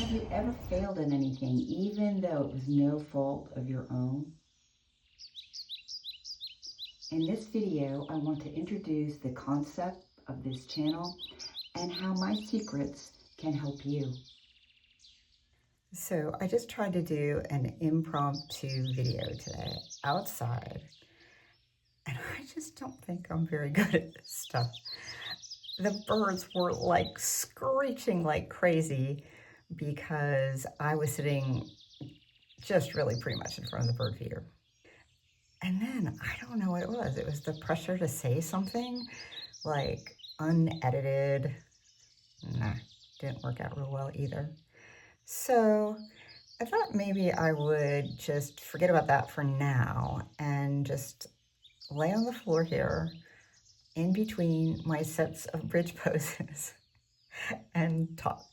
Have you ever failed in anything, even though it was no fault of your own? In this video, I want to introduce the concept of this channel and how my secrets can help you. So I just tried to do an impromptu video today outside, and I just don't think I'm very good at this stuff. The birds were like screeching like crazy because I was sitting just really pretty much in front of the bird feeder. And then I don't know what it was. It was the pressure to say something like unedited. Nah, didn't work out real well either. So I thought maybe I would just forget about that for now and just lay on the floor here in between my sets of bridge poses and talk.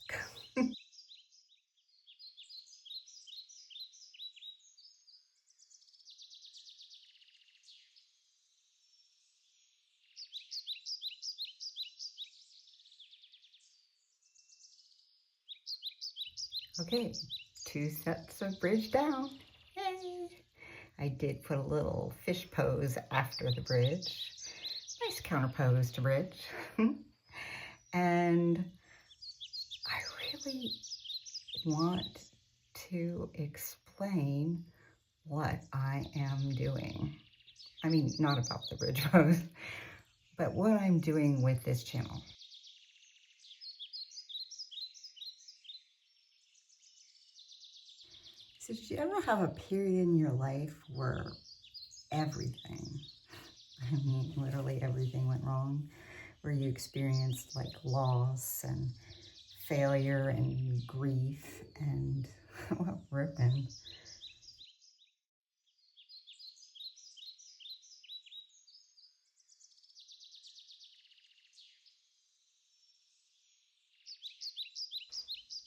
Okay, 2 sets of bridge down. Yay! I did put a little fish pose after the bridge. Nice counter pose to bridge. And I really want to explain what I am doing. I mean, not about the bridge pose, but what I'm doing with this channel. So did you ever have a period in your life where everything, I mean, literally everything went wrong, where you experienced like loss and failure and grief and, well, ruin?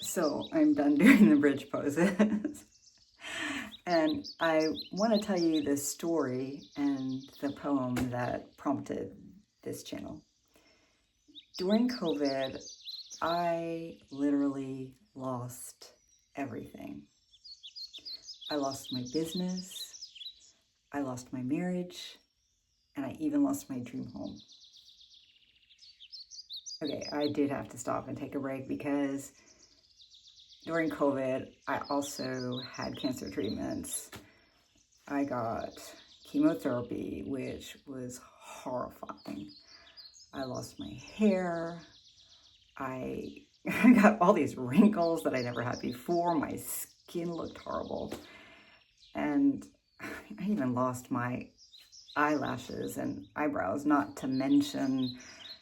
So I'm done doing the bridge poses. And I want to tell you the story and the poem that prompted this channel. During COVID, I literally lost everything. I lost my business, I lost my marriage, and I even lost my dream home. Okay, I did have to stop and take a break because during COVID, I also had cancer treatments. I got chemotherapy, which was horrifying. I lost my hair. I got all these wrinkles that I never had before. My skin looked horrible. And I even lost my eyelashes and eyebrows, not to mention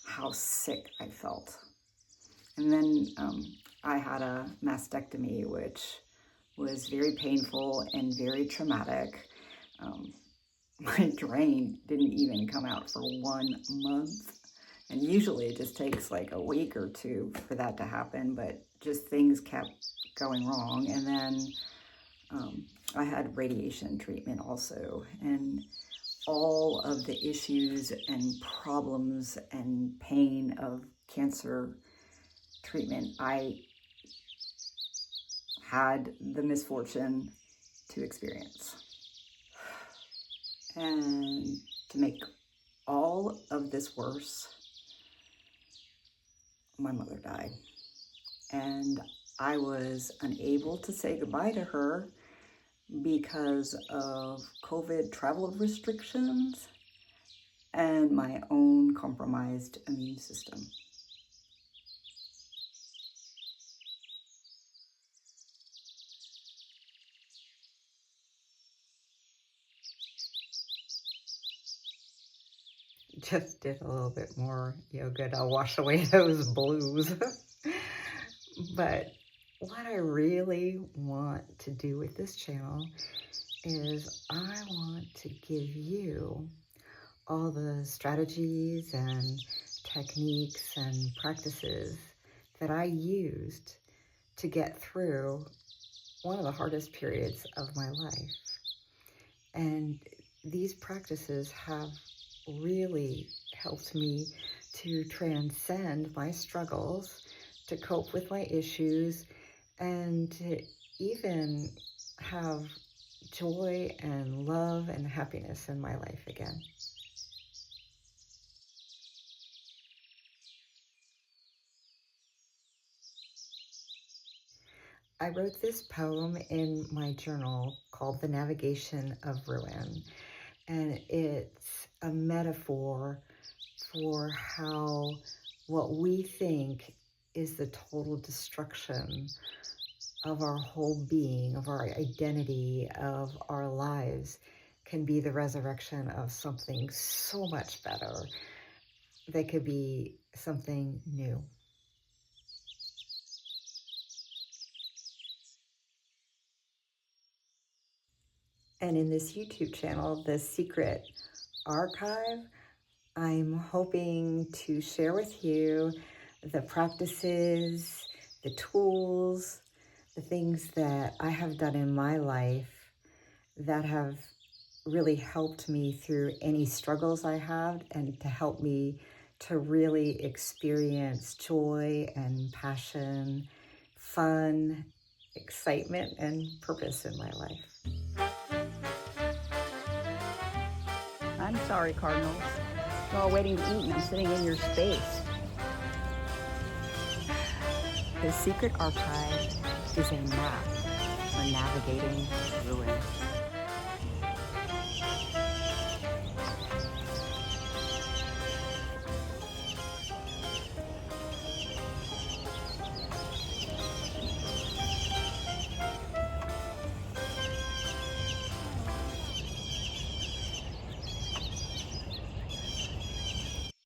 how sick I felt. And then I had a mastectomy, which was very painful and very traumatic. My drain didn't even come out for 1 month. And usually it just takes like a week or 2 for that to happen, but just things kept going wrong. And then I had radiation treatment also. And all of the issues and problems and pain of cancer treatment, I had the misfortune to experience. And to make all of this worse, my mother died. And I was unable to say goodbye to her because of COVID travel restrictions and my own compromised immune system. Just did a little bit more yoga to wash away those blues. But what I really want to do with this channel is I want to give you all the strategies and techniques and practices that I used to get through one of the hardest periods of my life. And these practices have really helped me to transcend my struggles, to cope with my issues, and to even have joy and love and happiness in my life again. I wrote this poem in my journal called The Navigation of Ruin, and it's a metaphor for how what we think is the total destruction of our whole being, of our identity, of our lives, can be the resurrection of something so much better that could be something new. And in this YouTube channel, The Secret Archive, I'm hoping to share with you the practices, the tools, the things that I have done in my life that have really helped me through any struggles I have, and to help me to really experience joy and passion, fun, excitement, and purpose in my life. I'm sorry, Cardinals. We're all waiting to eat and I'm sitting in your space. The Secret Archive is a map for navigating ruin.